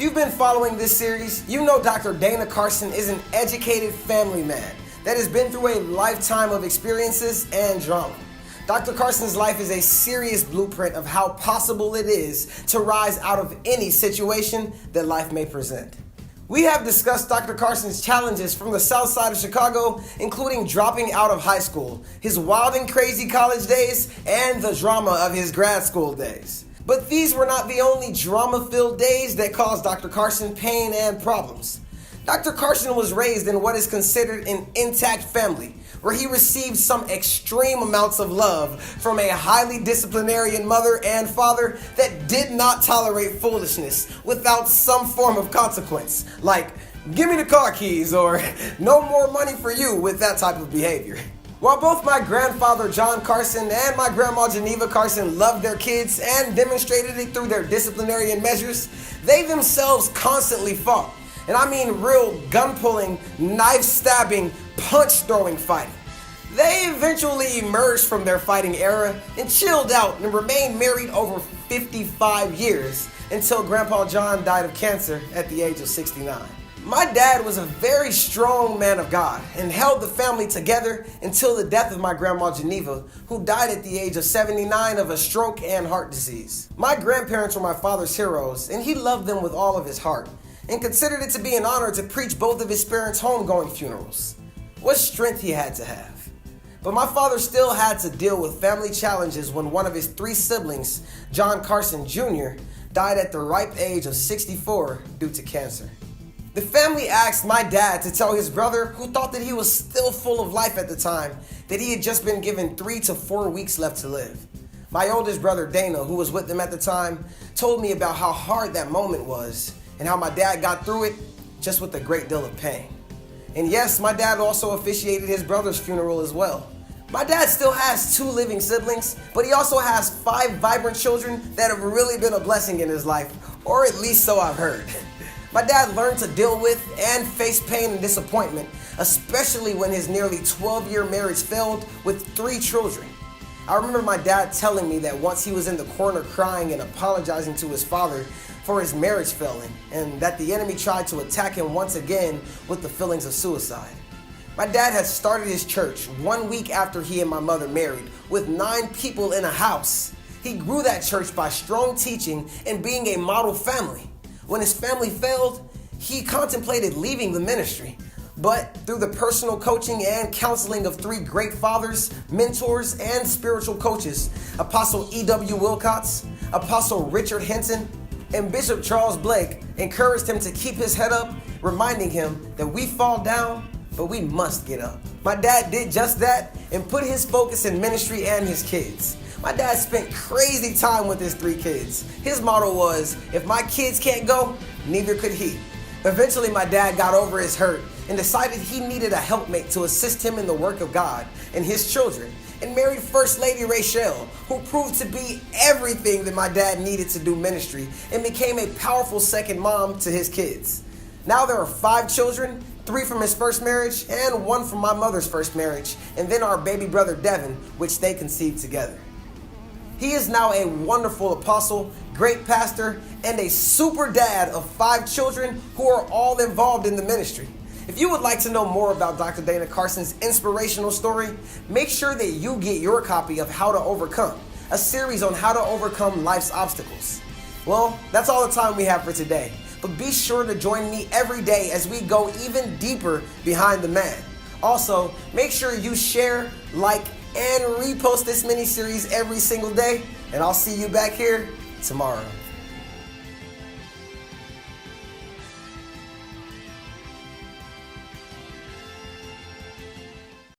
you've been following this series, you know Dr. Dana Carson is an educated family man that has been through a lifetime of experiences and drama. Dr. Carson's life is a serious blueprint of how possible it is to rise out of any situation that life may present. We have discussed Dr. Carson's challenges from the south side of Chicago, including dropping out of high school, his wild and crazy college days, and the drama of his grad school days. But these were not the only drama-filled days that caused Dr. Carson pain and problems. Dr. Carson was raised in what is considered an intact family, where he received some extreme amounts of love from a highly disciplinarian mother and father that did not tolerate foolishness without some form of consequence, like, give me the car keys, or no more money for you, with that type of behavior. While both my grandfather John Carson and my grandma Geneva Carson loved their kids and demonstrated it through their disciplinarian measures, they themselves constantly fought. And I mean real gun-pulling, knife-stabbing, punch-throwing fighting. They eventually emerged from their fighting era and chilled out and remained married over 55 years until Grandpa John died of cancer at the age of 69. My dad was a very strong man of God and held the family together until the death of my grandma Geneva, who died at the age of 79 of a stroke and heart disease. My grandparents were my father's heroes, and he loved them with all of his heart, and considered it to be an honor to preach both of his parents' homegoing funerals. What strength he had to have. But my father still had to deal with family challenges when one of his three siblings, John Carson Jr., died at the ripe age of 64 due to cancer. The family asked my dad to tell his brother, who thought that he was still full of life at the time, that he had just been given 3 to 4 weeks left to live. My oldest brother Dana, who was with them at the time, told me about how hard that moment was and how my dad got through it just with a great deal of pain. And yes, my dad also officiated his brother's funeral as well. My dad still has 2 living siblings, but he also has 5 vibrant children that have really been a blessing in his life, or at least so I've heard. My dad learned to deal with and face pain and disappointment, especially when his nearly 12-year marriage failed with 3 children. I remember my dad telling me that once he was in the corner crying and apologizing to his father for his marriage failing, and that the enemy tried to attack him once again with the feelings of suicide. My dad had started his church 1 week after he and my mother married, with 9 people in a house. He grew that church by strong teaching and being a model family. When his family failed, he contemplated leaving the ministry. But through the personal coaching and counseling of 3 great fathers, mentors, and spiritual coaches, Apostle E.W. Wilcox, Apostle Richard Hinton, and Bishop Charles Blake encouraged him to keep his head up, reminding him that we fall down, but we must get up. My dad did just that and put his focus in ministry and his kids. My dad spent crazy time with his 3 kids. His motto was, if my kids can't go, neither could he. Eventually, my dad got over his hurt and decided he needed a helpmate to assist him in the work of God and his children, and married First Lady Rachel, who proved to be everything that my dad needed to do ministry and became a powerful second mom to his kids. Now there are 5 children, 3 from his first marriage and 1 from my mother's first marriage, and then our baby brother Devin, which they conceived together. He is now a wonderful apostle, great pastor, and a super dad of 5 children who are all involved in the ministry. If you would like to know more about Dr. Dana Carson's inspirational story, make sure that you get your copy of How to Overcome, a series on how to overcome life's obstacles. Well, that's all the time we have for today, but be sure to join me every day as we go even deeper behind the man. Also, make sure you share, like, and repost this mini-series every single day, and I'll see you back here tomorrow.